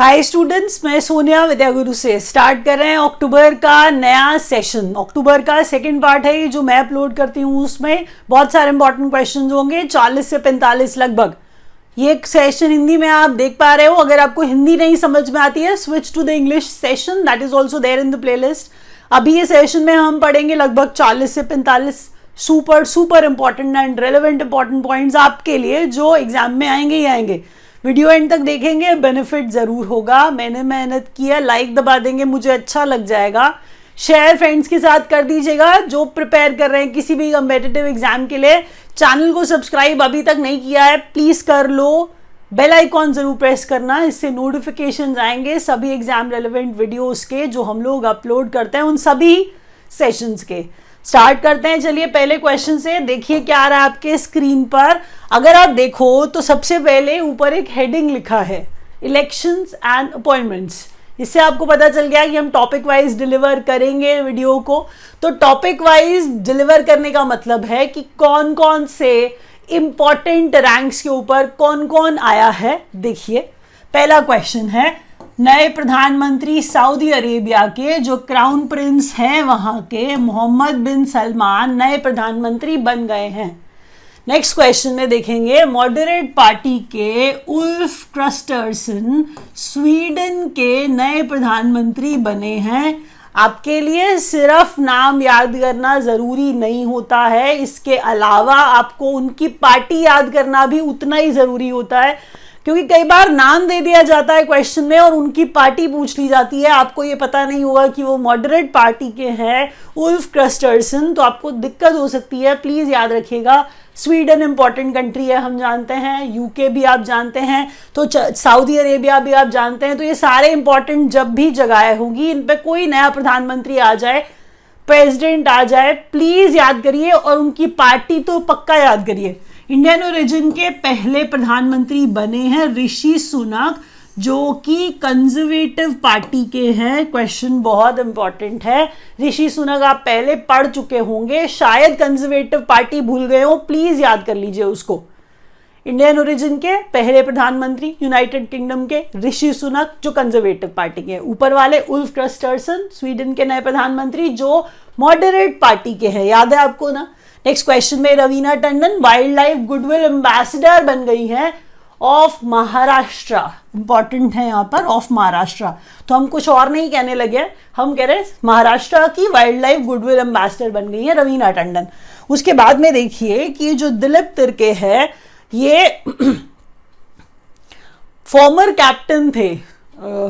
Hi students, मैं सोनिया विद्यागुरु से start कर रहे हैं अक्टूबर का नया सेशन। अक्टूबर का सेकंड पार्ट है ये जो मैं अपलोड करती हूँ। उसमें बहुत सारे इंपॉर्टेंट क्वेश्चंस होंगे, 40 से 45 लगभग। ये एक सेशन हिंदी में आप देख पा रहे हो। अगर आपको हिंदी नहीं समझ में आती है, switch to the English session, that is also there in the playlist. अभी ये सेशन में हम पढ़ेंगे लगभग 40 से 45 super important and relevant important points आपके लिए जो एग्जाम में आएंगे ही आएंगे। वीडियो एंड तक देखेंगे, बेनिफिट जरूर होगा। मैंने मेहनत की है, लाइक दबा देंगे, मुझे अच्छा लग जाएगा। शेयर फ्रेंड्स के साथ कर दीजिएगा जो प्रिपेयर कर रहे हैं किसी भी कम्पिटिटिव एग्जाम के लिए। चैनल को सब्सक्राइब अभी तक नहीं किया है, प्लीज कर लो। बेल आइकॉन जरूर प्रेस करना, इससे नोटिफिकेशंस आएंगे सभी एग्जाम रेलेवेंट वीडियोस के जो हम लोग अपलोड करते हैं, उन सभी सेशंस के। स्टार्ट करते हैं। चलिए पहले क्वेश्चन से देखिए क्या आ रहा है आपके स्क्रीन पर। अगर आप देखो तो सबसे पहले ऊपर एक हेडिंग लिखा है, इलेक्शंस एंड अपॉइंटमेंट्स। इससे आपको पता चल गया कि हम टॉपिक वाइज डिलीवर करेंगे वीडियो को। तो टॉपिक वाइज डिलीवर करने का मतलब है कि कौन कौन से इंपॉर्टेंट रैंक्स के ऊपर कौन कौन आया है। देखिए पहला क्वेश्चन है, नए प्रधानमंत्री सऊदी अरेबिया के जो क्राउन प्रिंस हैं वहां के मोहम्मद बिन सलमान नए प्रधानमंत्री बन गए हैं। नेक्स्ट क्वेश्चन में देखेंगे, मॉडरेट पार्टी के उल्फ क्रिस्टरसन स्वीडन के नए प्रधानमंत्री बने हैं। आपके लिए सिर्फ नाम याद करना जरूरी नहीं होता है, इसके अलावा आपको उनकी पार्टी याद करना भी उतना ही जरूरी होता है, क्योंकि कई बार नाम दे दिया जाता है क्वेश्चन में और उनकी पार्टी पूछ ली जाती है। आपको ये पता नहीं होगा कि वो मॉडरेट पार्टी के हैं उल्फ क्रिस्टरसन, तो आपको दिक्कत हो सकती है। प्लीज याद रखिएगा, स्वीडन इंपॉर्टेंट कंट्री है, हम जानते हैं। यूके भी आप जानते हैं, तो सऊदी अरेबिया भी आप जानते हैं। तो ये सारे इंपॉर्टेंट जब भी जगह होगी, इन पे कोई नया प्रधानमंत्री आ जाए, प्रेसिडेंट आ जाए, प्लीज याद करिए और उनकी पार्टी तो पक्का याद करिए। इंडियन ओरिजिन के पहले प्रधानमंत्री बने हैं ऋषि सुनक, जो कि कंजर्वेटिव पार्टी के हैं। क्वेश्चन बहुत इंपॉर्टेंट है। ऋषि सुनक आप पहले पढ़ चुके होंगे, शायद कंजर्वेटिव पार्टी भूल गए हो, प्लीज याद कर लीजिए उसको। इंडियन ओरिजिन के पहले प्रधानमंत्री यूनाइटेड किंगडम के ऋषि सुनक जो कंजर्वेटिव पार्टी के, ऊपर वाले उल्फ क्रिस्टरसन स्वीडन के नए प्रधानमंत्री जो मॉडरेट पार्टी के हैं। याद है आपको ना। नेक्स्ट क्वेश्चन में Raveena Tandon wild life goodwill ambassador बन गई हैं ऑफ महाराष्ट्र। इंपॉर्टेंट है यहाँ पर ऑफ महाराष्ट्र, तो हम कुछ और नहीं कहने लगे, हम कह रहे हैं महाराष्ट्र की वाइल्ड लाइफ गुडविल एम्बेसडर बन गई है रवीना टंडन। उसके बाद में देखिए कि जो दिलीप तिर्के है ये फॉर्मर कैप्टन थे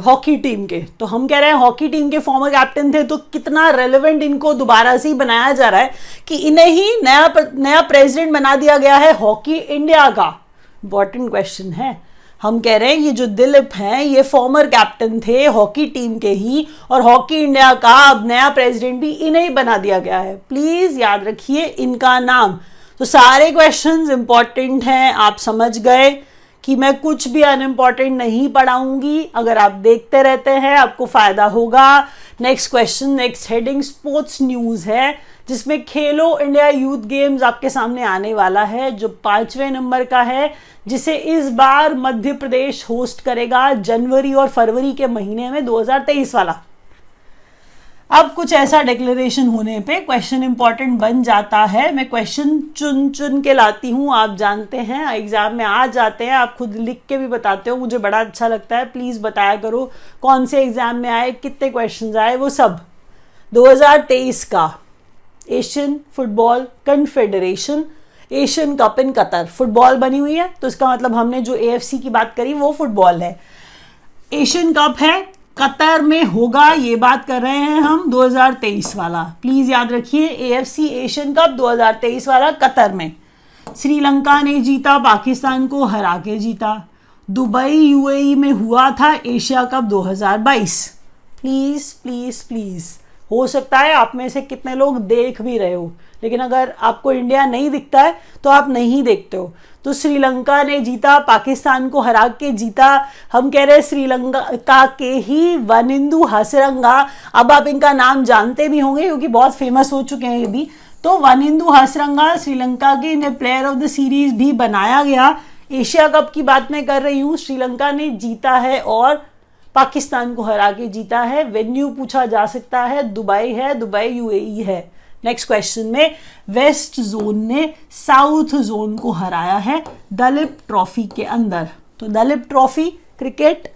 हॉकी टीम के, तो हम कह रहे हैं हॉकी टीम के फॉर्मर कैप्टन थे, तो कितना रेलेवेंट इनको दोबारा से ही बनाया जा रहा है कि इन्हें ही नया प्रेसिडेंट बना दिया गया है हॉकी इंडिया का। इंपॉर्टेंट क्वेश्चन है। हम कह रहे हैं ये जो दिलीप हैं ये फॉर्मर कैप्टन थे हॉकी टीम के ही, और हॉकी इंडिया का अब नया प्रेसिडेंट भी इन्हें ही बना दिया गया है। प्लीज याद रखिए इनका नाम। तो सारे क्वेश्चंस इंपॉर्टेंट हैं, आप समझ गए कि मैं कुछ भी अनइम्पॉर्टेंट नहीं पढ़ाऊंगी। अगर आप देखते रहते हैं आपको फायदा होगा। Next question, next heading sports news है, जिसमें खेलो इंडिया यूथ गेम्स आपके सामने आने वाला है जो 5वें नंबर का है, जिसे इस बार मध्य प्रदेश होस्ट करेगा जनवरी और फरवरी के महीने में 2023 वाला। अब कुछ ऐसा डिक्लेरेशन होने पे क्वेश्चन इंपॉर्टेंट बन जाता है। मैं क्वेश्चन चुन चुन के लाती हूँ, आप जानते हैं एग्जाम में आ जाते हैं, आप खुद लिख के भी बताते हो, मुझे बड़ा अच्छा लगता है। प्लीज बताया करो कौन से एग्जाम में आए, कितने क्वेश्चन आए, वो सब। 2023 का Asian football confederation Asian cup in Qatar, football बनी हुई है तो इसका मतलब हमने जो AFC की बात करी वो फुटबॉल है। एशियन कप है, कतर में होगा, ये बात कर रहे हैं हम 2023 वाला। प्लीज याद रखिए AFC एशियन कप 2023 वाला कतर में। श्रीलंका ने जीता, पाकिस्तान को हरा के जीता। दुबई UAE में हुआ था Asia cup 2022। Please please please, हो सकता है आप में से कितने लोग देख भी रहे हो, लेकिन अगर आपको इंडिया नहीं दिखता है तो आप नहीं देखते हो। तो श्रीलंका ने जीता, पाकिस्तान को हरा के जीता। हम कह रहे हैं श्रीलंका के ही वनिंदु हसरंगा, अब आप इनका नाम जानते भी होंगे क्योंकि बहुत फेमस हो चुके हैं ये भी। तो वनिंदु हसरंगा श्रीलंका के इन्हें प्लेयर ऑफ द सीरीज भी बनाया गया। एशिया कप की बात मैं कर रही हूँ, श्रीलंका ने जीता है और पाकिस्तान को हरा के जीता है। वेन्यू पूछा जा सकता है, दुबई है, दुबई यूएई है। नेक्स्ट क्वेश्चन में वेस्ट जोन ने साउथ जोन को हराया है दलीप ट्रॉफी के अंदर। तो Duleep trophy cricket,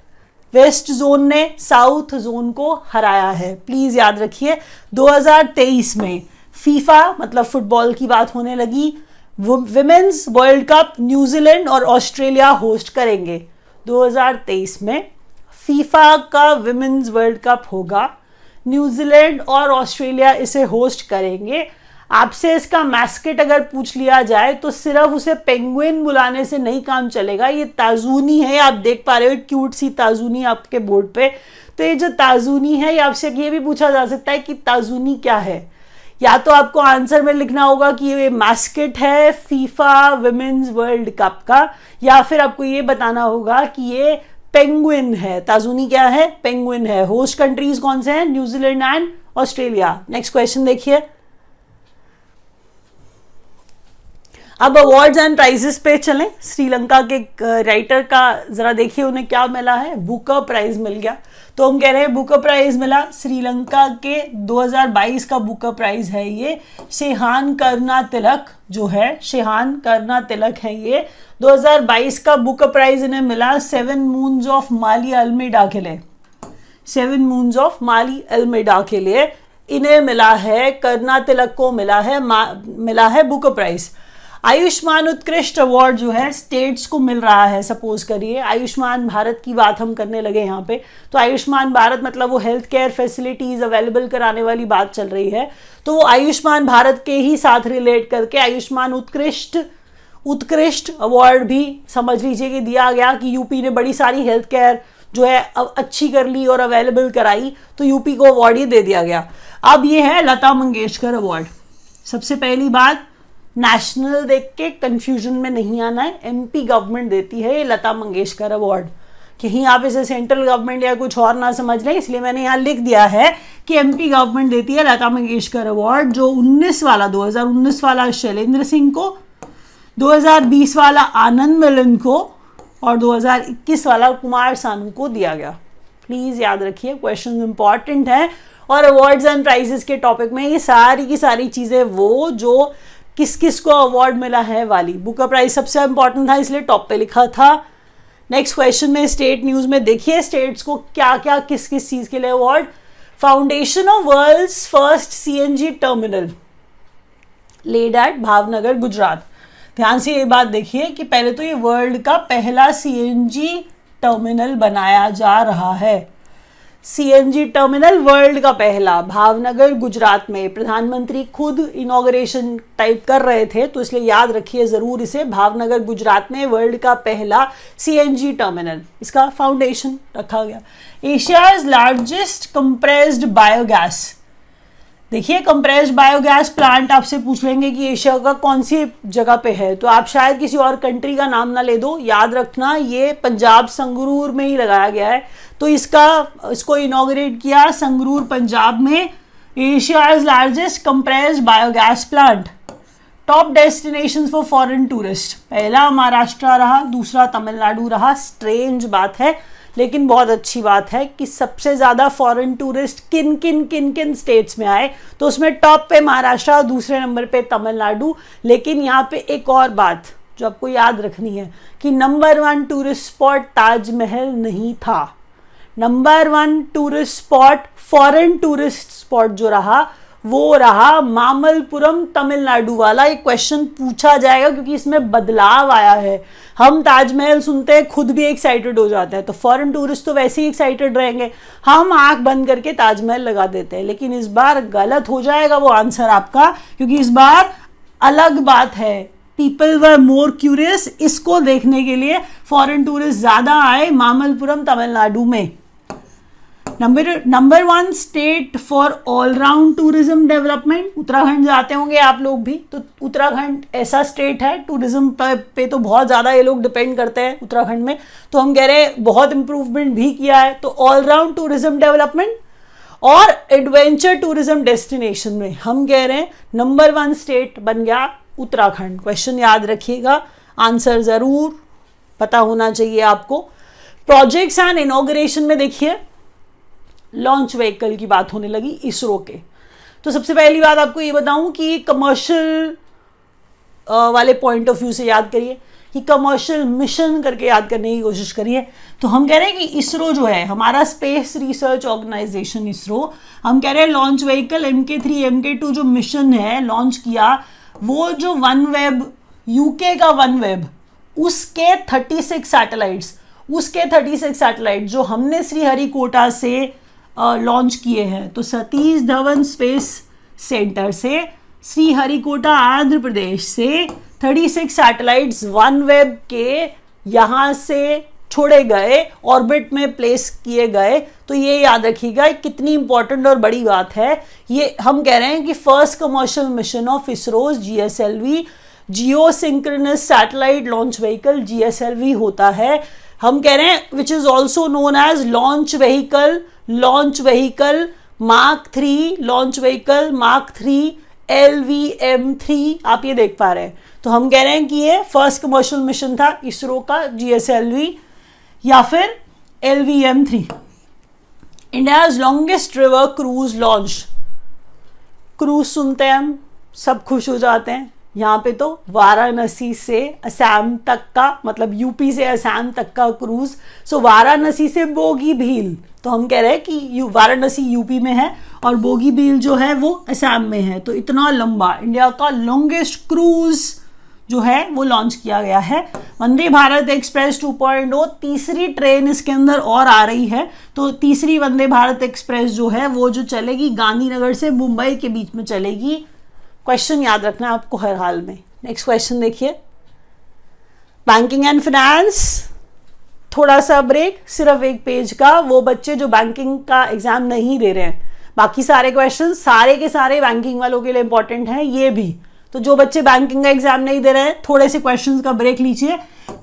west zone ने साउथ जोन को हराया है। प्लीज याद रखिए 2023 में फीफा मतलब फुटबॉल की बात होने लगी। विमेन्स वर्ल्ड कप न्यूजीलैंड और ऑस्ट्रेलिया होस्ट करेंगे। 2023 में फीफा का विमेन्स वर्ल्ड कप होगा, न्यूजीलैंड और ऑस्ट्रेलिया इसे होस्ट करेंगे। आपसे इसका मैस्केट अगर पूछ लिया जाए तो सिर्फ उसे पेंगुइन बुलाने से नहीं काम चलेगा। ये ताजूनी है, आप देख पा रहे हो क्यूट सी ताजूनी आपके बोर्ड पे। तो ये जो ताजूनी है, आपसे ये भी पूछा जा सकता है कि ताजूनी क्या है। या तो आपको आंसर में लिखना होगा कि ये मैस्केट है फीफा विमेन्स वर्ल्ड कप का, या फिर आपको ये बताना होगा कि ये पेंगुइन है। ताजूनी क्या है? पेंगुइन है। होस्ट कंट्रीज कौन से हैं? New Zealand and Australia. Next question देखिए। अब अवार्ड्स एंड प्राइजेस पे चलें। श्रीलंका के राइटर का जरा देखिए उन्हें क्या मिला है, बुकर प्राइज मिल गया। तो हम कह रहे हैं बुकर प्राइज मिला श्रीलंका के 2022 का बुकर प्राइज है ये। शेहान करुणा तिलक जो है, शेहान करुणा तिलक है ये। 2022 का बुकर प्राइज इन्हें मिला 7 मून्स ऑफ माली अल्मेडा के लिए। 7 मून्स ऑफ माली अल्मेडा के लिए इन्हें मिला है, करुणा तिलक को मिला है बुकर प्राइज। आयुष्मान उत्कृष्ट अवार्ड जो है स्टेट्स को मिल रहा है। सपोज करिए आयुष्मान भारत की बात हम करने लगे यहाँ पे, तो आयुष्मान भारत मतलब वो हेल्थ केयर फैसिलिटीज अवेलेबल कराने वाली बात चल रही है। तो वो आयुष्मान भारत के ही साथ रिलेट करके आयुष्मान उत्कृष्ट अवार्ड भी समझ लीजिए कि दिया गया कि यूपी ने बड़ी सारी हेल्थ केयर जो है अच्छी कर ली और अवेलेबल कराई, तो यूपी को अवार्ड ही दे दिया गया। अब ये है लता मंगेशकर अवार्ड। सबसे पहली बात, नेशनल देख के कंफ्यूजन में नहीं आना है, एमपी गवर्नमेंट देती है ये लता मंगेशकर अवार्ड। कहीं आप इसे सेंट्रल गवर्नमेंट या कुछ और ना समझ लें, इसलिए मैंने यहाँ लिख दिया है कि एमपी गवर्नमेंट देती है लता मंगेशकर अवार्ड। जो 2019 वाला शैलेंद्र सिंह को, 2020 वाला आनंद मिलन को और 2021 वाला कुमार सानू को दिया गया। प्लीज याद रखिए, क्वेश्चन इंपॉर्टेंट है। और अवार्ड्स एंड प्राइजेस के टॉपिक में ये सारी की सारी चीजें वो जो किस किस को अवार्ड मिला है वाली। बुकर प्राइज सबसे इंपॉर्टेंट था इसलिए टॉप पे लिखा था। नेक्स्ट क्वेश्चन में स्टेट न्यूज में देखिए स्टेट्स को क्या क्या किस किस चीज के लिए award. Foundation of world's first CNG terminal laid at Bhavnagar Gujarat. ध्यान से ये बात देखिए कि पहले तो ये वर्ल्ड का पहला सीएनजी टर्मिनल बनाया जा रहा है। सीएनजी टर्मिनल वर्ल्ड का पहला भावनगर गुजरात में। प्रधानमंत्री खुद इनॉग्रेशन टाइप कर रहे थे, तो इसलिए याद रखिए जरूर इसे, भावनगर गुजरात में वर्ल्ड का पहला सीएनजी टर्मिनल, इसका फाउंडेशन रखा गया। Asia's largest compressed biogas. देखिए कंप्रेस्ड बायोगैस प्लांट आपसे पूछ लेंगे कि एशिया का कौन सी जगह पे है, तो आप शायद किसी और कंट्री का नाम ना ले दो। याद रखना ये पंजाब संगरूर में ही लगाया गया है। तो इसको इनॉग्रेट किया संगरूर पंजाब में। Asia's largest compressed biogas plant. Top destinations for foreign tourist, पहला महाराष्ट्र रहा, दूसरा तमिलनाडु रहा। स्ट्रेंज बात है लेकिन बहुत अच्छी बात है कि सबसे ज्यादा फॉरेन टूरिस्ट किन किन स्टेट्स में आए, तो उसमें टॉप पे महाराष्ट्र, दूसरे नंबर पे तमिलनाडु। लेकिन यहाँ पे एक और बात जो आपको याद रखनी है कि नंबर 1 टूरिस्ट स्पॉट ताजमहल नहीं था। Number 1 tourist spot, foreign tourist spot जो रहा वो रहा मामल्लपुरम तमिलनाडु वाला। एक क्वेश्चन पूछा जाएगा क्योंकि इसमें बदलाव आया है। हम ताजमहल सुनते हैं खुद भी एक्साइटेड हो जाते हैं, तो फॉरेन टूरिस्ट तो वैसे ही एक्साइटेड रहेंगे, हम आंख बंद करके ताजमहल लगा देते हैं। लेकिन इस बार गलत हो जाएगा वो आंसर आपका, क्योंकि इस बार अलग बात है। पीपल वर मोर क्यूरियस, इसको देखने के लिए फॉरेन टूरिस्ट ज्यादा आए मामल्लपुरम तमिलनाडु में। Number 1 state for all round tourism development, Uttarakhand जाते होंगे आप लोग भी, तो उत्तराखंड ऐसा स्टेट है टूरिज्म पे तो बहुत ज़्यादा ये लोग डिपेंड करते हैं उत्तराखंड में, तो हम कह रहे हैं बहुत इंप्रूवमेंट भी किया है। तो ऑलराउंड टूरिज्म डेवलपमेंट और एडवेंचर टूरिज्म डेस्टिनेशन में हम कह रहे हैं नंबर 1 स्टेट बन गया उत्तराखंड। क्वेश्चन याद रखिएगा, आंसर जरूर पता होना चाहिए आपको। प्रोजेक्ट्स एंड इनॉग्रेशन में देखिए लॉन्च व्हीकल की बात होने लगी इसरो के। तो सबसे पहली बात आपको ये बताऊं कि कमर्शियल वाले पॉइंट ऑफ व्यू से याद करिए कि कमर्शियल मिशन करके याद करने की कोशिश करिए। तो हम कह रहे हैं कि इसरो जो है हमारा स्पेस रिसर्च ऑर्गेनाइजेशन इसरो, हम कह रहे हैं लॉन्च व्हीकल MK3 MK2 जो मिशन है लॉन्च किया, वो जो वन वेब यूके का वन वेब उसके 36 सैटेलाइट जो हमने श्रीहरिकोटा से लॉन्च किए हैं। तो सतीश धवन स्पेस सेंटर से श्रीहरिकोटा आंध्र प्रदेश से 36 सैटेलाइट्स वन वेब के यहाँ से छोड़े गए, ऑर्बिट में प्लेस किए गए। तो ये याद रखिएगा कितनी इंपॉर्टेंट और बड़ी बात है। ये हम कह रहे हैं कि first commercial mission of ISRO's GSLV geosynchronous satellite launch vehicle GSLV होता है। हम कह रहे हैं which is also known as launch vehicle mark 3, launch vehicle mark 3 LVM3, आप ये देख पा रहे हैं। तो हम कह रहे हैं कि ये फर्स्ट कमर्शियल मिशन था इसरो का GSLV या फिर LVM3। India's longest river cruise launch, cruise सुनते हैं हम सब खुश हो जाते हैं। यहाँ पे तो वाराणसी से असम तक का, मतलब यूपी से असम तक का क्रूज। सो वाराणसी से बोगीबील, तो हम कह रहे हैं कि वाराणसी यूपी में है और बोगीबील जो है वो असम में है। तो इतना लंबा इंडिया का लॉन्गेस्ट क्रूज जो है वो लॉन्च किया गया है। वंदे भारत एक्सप्रेस 2.0 तीसरी ट्रेन इसके अंदर और आ रही है। तो तीसरी वंदे भारत एक्सप्रेस जो है वो जो चलेगी गांधीनगर से मुंबई के बीच में चलेगी। क्वेश्चन याद रखना है आपको हर हाल में। नेक्स्ट क्वेश्चन देखिए, बैंकिंग एंड फाइनेंस, थोड़ा सा ब्रेक, सिर्फ एक पेज का। वो बच्चे जो बैंकिंग का एग्जाम नहीं दे रहे हैं, बाकी सारे क्वेश्चन सारे के सारे बैंकिंग वालों के लिए इंपॉर्टेंट हैं, ये भी। तो जो बच्चे बैंकिंग का एग्जाम नहीं दे रहे हैं थोड़े से क्वेश्चंस का ब्रेक लीजिए।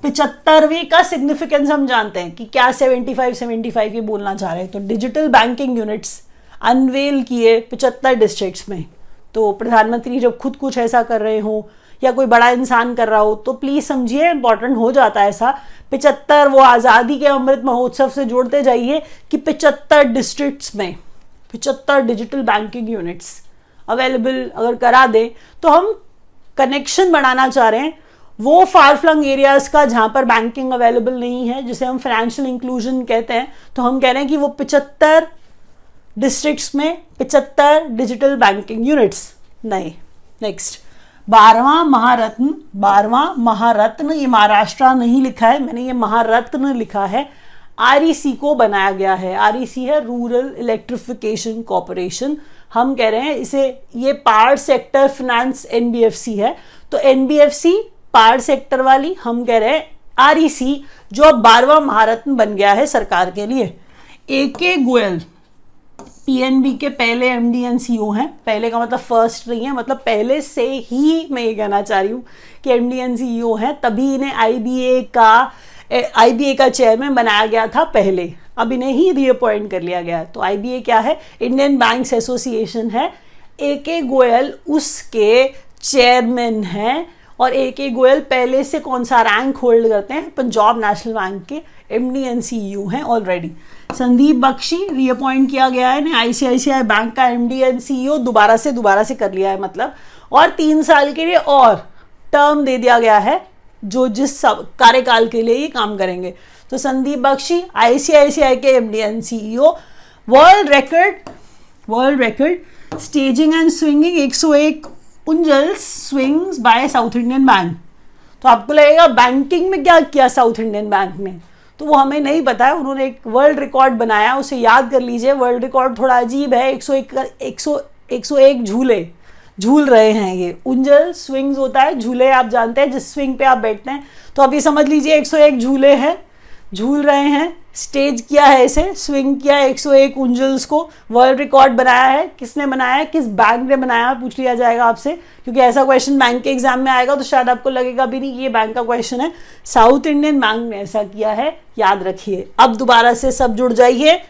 75वें का सिग्निफिकेंस हम जानते हैं कि क्या 75 ये बोलना चाह रहे हैं। तो डिजिटल बैंकिंग यूनिट्स अनवेल किए 75 डिस्ट्रिक्ट्स में। तो प्रधानमंत्री जब खुद कुछ ऐसा कर रहे हो या कोई बड़ा इंसान कर रहा हो तो प्लीज समझिए इंपॉर्टेंट हो जाता है ऐसा। 75 वो आज़ादी के अमृत महोत्सव से जोड़ते जाइए कि 75 डिस्ट्रिक्ट्स में 75 डिजिटल बैंकिंग यूनिट्स अवेलेबल अगर करा दे तो हम कनेक्शन बनाना चाह रहे हैं वो फार फ्लंग एरियाज का जहां पर बैंकिंग अवेलेबल नहीं है, जिसे हम फाइनेंशियल इंक्लूजन कहते हैं। तो हम कह रहे हैं कि वो 75 डिस्ट्रिक्ट्स में 75 डिजिटल बैंकिंग यूनिट्स नए। नेक्स्ट 12वां महारत्न, ये महाराष्ट्र नहीं लिखा है मैंने, ये महारत्न लिखा है। REC को बनाया गया है। REC है रूरल इलेक्ट्रिफिकेशन कॉर्पोरेशन। हम कह रहे हैं इसे, ये पावर सेक्टर फाइनेंस NBFC है। तो NBFC पावर सेक्टर वाली, हम कह रहे हैं REC जो अब 12वां महारत्न बन गया है सरकार के लिए। AK गोयल PNB के पहले MD and CEO हैं। पहले का मतलब फर्स्ट नहीं है, मतलब पहले से ही मैं ये कहना चाह रही हूँ कि MD and CEO हैं, तभी इन्हें IBA का चेयरमैन बनाया गया था पहले, अब इन्हें ही रीअपॉइंट कर लिया गया। तो IBA क्या है? इंडियन बैंक्स एसोसिएशन है। AK गोयल उसके चेयरमैन हैं और AK गोयल पहले से कौन सा रैंक होल्ड करते हैं? पंजाब नेशनल बैंक के MD and CEO हैं ऑलरेडी। संदीप बख्शी रीअपॉइंट किया गया है, ICICI बैंक का MD and CEO दोबारा से कर लिया है मतलब, और 3 साल के लिए और टर्म दे दिया गया है जो जिस कार्यकाल के लिए ये काम करेंगे। तो संदीप बख्शी ICICI के MD and CEO। World record staging and swinging 101 उंजल्स swings by South Indian bank. तो आपको लगेगा बैंकिंग में क्या किया साउथ इंडियन बैंक ने, तो वो हमें नहीं पता है। उन्होंने एक वर्ल्ड रिकॉर्ड बनाया, उसे याद कर लीजिए। वर्ल्ड रिकॉर्ड थोड़ा अजीब है। 101 झूले झूल रहे हैं ये। उंजल स्विंग्स होता है झूले, आप जानते हैं जिस स्विंग पे आप बैठते हैं। तो अभी समझ लीजिए 101 झूले हैं, झूल रहे हैं। स्टेज किया है इसे, स्विंग किया है 101 उंजल्स को। वर्ल्ड रिकॉर्ड बनाया है, किसने बनाया है, किस बैंक ने बनाया, पूछ लिया जाएगा आपसे, क्योंकि ऐसा क्वेश्चन बैंक के एग्जाम में आएगा तो शायद आपको लगेगा भी नहीं ये बैंक का क्वेश्चन है। साउथ इंडियन बैंक ने ऐसा किया है, याद रखिए। अब दोबारा से सब जुड़ जाइए।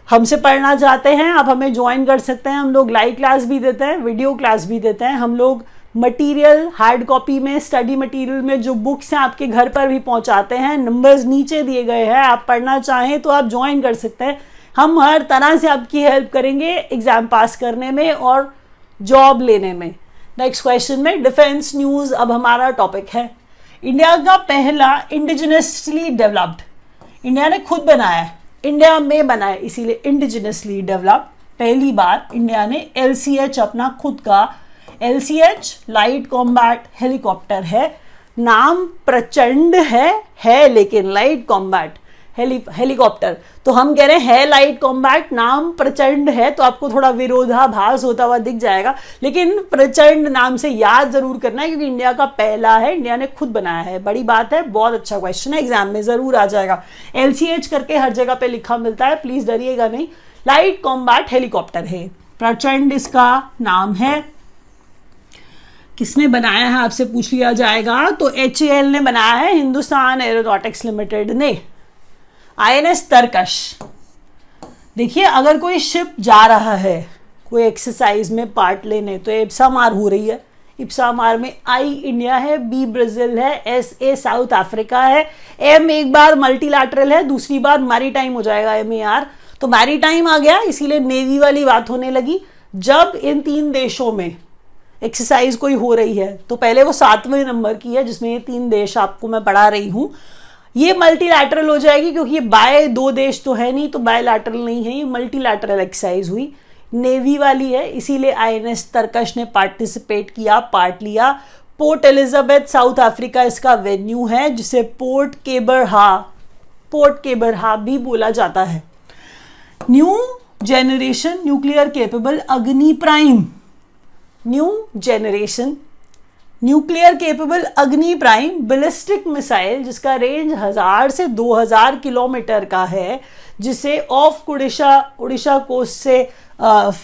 हमसे पढ़ना चाहते हैं आप हमें ज्वाइन कर सकते हैं। हम लोग लाइव क्लास भी देते हैं, वीडियो क्लास भी देते हैं। हम लोग मटेरियल हार्ड कॉपी में, स्टडी मटेरियल में जो बुक्स हैं आपके घर पर भी पहुंचाते हैं। नंबर्स नीचे दिए गए हैं, आप पढ़ना चाहें तो आप ज्वाइन कर सकते हैं। हम हर तरह से आपकी हेल्प करेंगे एग्जाम पास करने में और जॉब लेने में। नेक्स्ट क्वेश्चन में डिफेंस न्यूज़ अब हमारा टॉपिक है। इंडिया का पहला इंडिजिनसली डेवलप्ड, इंडिया ने खुद बनाया है, इंडिया में बना है, इसीलिए इंडिजिनसली डेवलप्ड। पहली बार इंडिया ने LCH अपना खुद का, LCH लाइट कॉम्बैट हेलीकॉप्टर है। नाम प्रचंड है लेकिन लाइट कॉम्बैट हेलीकॉप्टर, तो हम कह रहे हैं लाइट कॉम्बैट, नाम प्रचंड है तो आपको थोड़ा विरोधाभास होता हुआ दिख जाएगा, लेकिन प्रचंड नाम से याद जरूर करना है क्योंकि इंडिया का पहला है, इंडिया ने खुद बनाया है। बड़ी बात है, बहुत अच्छा क्वेश्चन है, एग्जाम में जरूर आ जाएगा। LCH करके हर जगह पे लिखा मिलता है, प्लीज डरिएगा नहीं। लाइट कॉम्बैट हेलीकॉप्टर है, प्रचंड इसका नाम है। किसने बनाया है आपसे पूछ लिया जाएगा, तो HAL ने बनाया है, हिंदुस्तान एरोनॉटिक्स लिमिटेड ने। INS तरकश, देखिए अगर कोई शिप जा रहा है कोई एक्सरसाइज में पार्ट लेने, तो इप्सामार हो रही है, इप्सामार में I इंडिया है, B ब्राजील है, SA साउथ अफ्रीका है, M एक बार मल्टीलैटरल है, दूसरी बार मैरीटाइम हो जाएगा MAR, तो मैरीटाइम आ गया, इसीलिए नेवी वाली बात होने लगी। जब इन 3 देशों में एक्सरसाइज कोई हो रही है तो पहले वो 7वें नंबर की है जिसमें ये 3 देश आपको मैं पढ़ा रही हूँ, ये मल्टीलैटरल हो जाएगी क्योंकि ये बाय 2 देश तो है नहीं, तो बायलैटरल नहीं है, ये मल्टीलैटरल एक्सरसाइज हुई, नेवी वाली है, इसीलिए INS तरकश ने पार्टिसिपेट किया, पार्ट लिया। पोर्ट एलिजाबेथ साउथ अफ्रीका इसका वेन्यू है, जिसे पोर्ट केबरहा भी बोला जाता है। न्यू जेनरेशन न्यूक्लियर केपेबल अग्नि prime, new generation nuclear capable अग्नि प्राइम बैलिस्टिक मिसाइल जिसका रेंज 1000 से 2000 किलोमीटर का है, जिसे ऑफ उड़ीसा कोस्ट से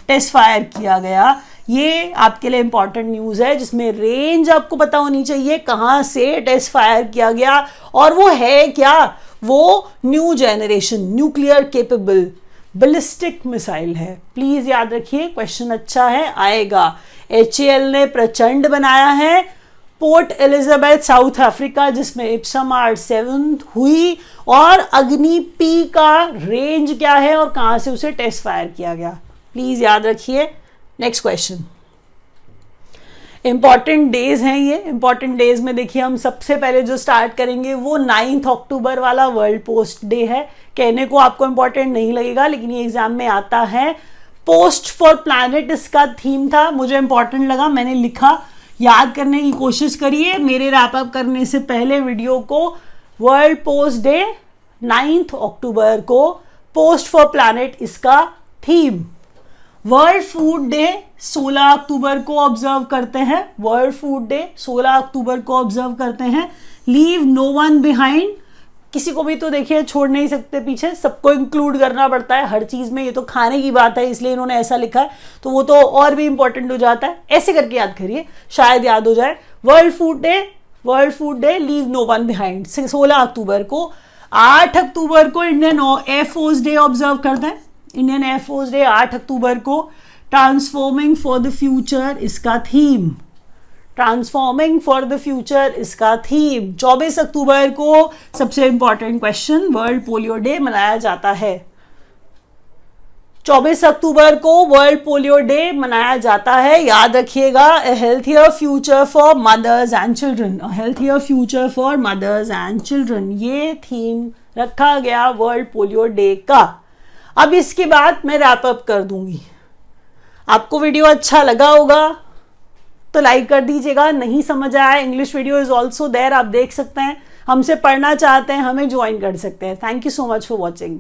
टेस्ट फायर किया गया। ये आपके लिए इंपॉर्टेंट न्यूज़ है जिसमें रेंज आपको पता होनी चाहिए, कहाँ से टेस्ट फायर किया गया और वो है क्या, वो new generation nuclear capable ballistic missile है। प्लीज याद रखिए, क्वेश्चन अच्छा है, आएगा। HAL ने प्रचंड बनाया है, पोर्ट एलिजाबेथ साउथ अफ्रीका जिसमें इप्सामार 7 हुई, और अग्नि P का रेंज क्या है और कहां से उसे टेस्ट फायर किया गया, प्लीज याद रखिए। नेक्स्ट क्वेश्चन, इंपॉर्टेंट डेज हैं ये। इंपॉर्टेंट डेज में देखिए हम सबसे पहले जो स्टार्ट करेंगे वो 9 अक्टूबर वाला वर्ल्ड पोस्ट डे है। कहने को आपको इंपॉर्टेंट नहीं लगेगा लेकिन ये एग्जाम में आता है। पोस्ट फॉर प्लैनेट इसका थीम था, मुझे इंपॉर्टेंट लगा, मैंने लिखा, याद करने की कोशिश करिए। मेरे रैप अप करने से पहले वीडियो को, वर्ल्ड पोस्ट डे 9 अक्टूबर को, पोस्ट फॉर प्लैनेट इसका theme. World food day 16 October को ऑब्जर्व करते हैं, वर्ल्ड फूड डे 16 अक्टूबर को ऑब्जर्व करते हैं। लीव नो वन बिहाइंड, किसी को भी तो देखिए छोड़ नहीं सकते पीछे, सबको इंक्लूड करना पड़ता है हर चीज में, ये तो खाने की बात है इसलिए इन्होंने ऐसा लिखा है, तो वो तो और भी इंपॉर्टेंट हो जाता है। ऐसे करके याद करिए, शायद याद हो जाए। World food day leave no one behind 16 October को। 8 अक्टूबर को इंडियन एयरफोर्स डे ऑब्जर्व करते हैं, इंडियन एयरफोर्स डे 8 अक्टूबर को। ट्रांसफॉर्मिंग फॉर द फ्यूचर इसका theme, transforming for the future इसका थीम। 24 अक्टूबर को सबसे important question, world polio day मनाया जाता है। 24 अक्टूबर को वर्ल्ड पोलियो डे मनाया जाता है, याद रखिएगा। अ healthier future for mothers and children, a healthier future for mothers and children, ये थीम रखा गया वर्ल्ड पोलियो डे का। अब इसके बाद मैं रैप अप कर दूंगी। आपको वीडियो अच्छा लगा होगा तो लाइक कर दीजिएगा, नहीं समझ आया English video is also there, आप देख सकते हैं। हमसे पढ़ना चाहते हैं, हमें ज्वाइन कर सकते हैं। Thank you so much for watching.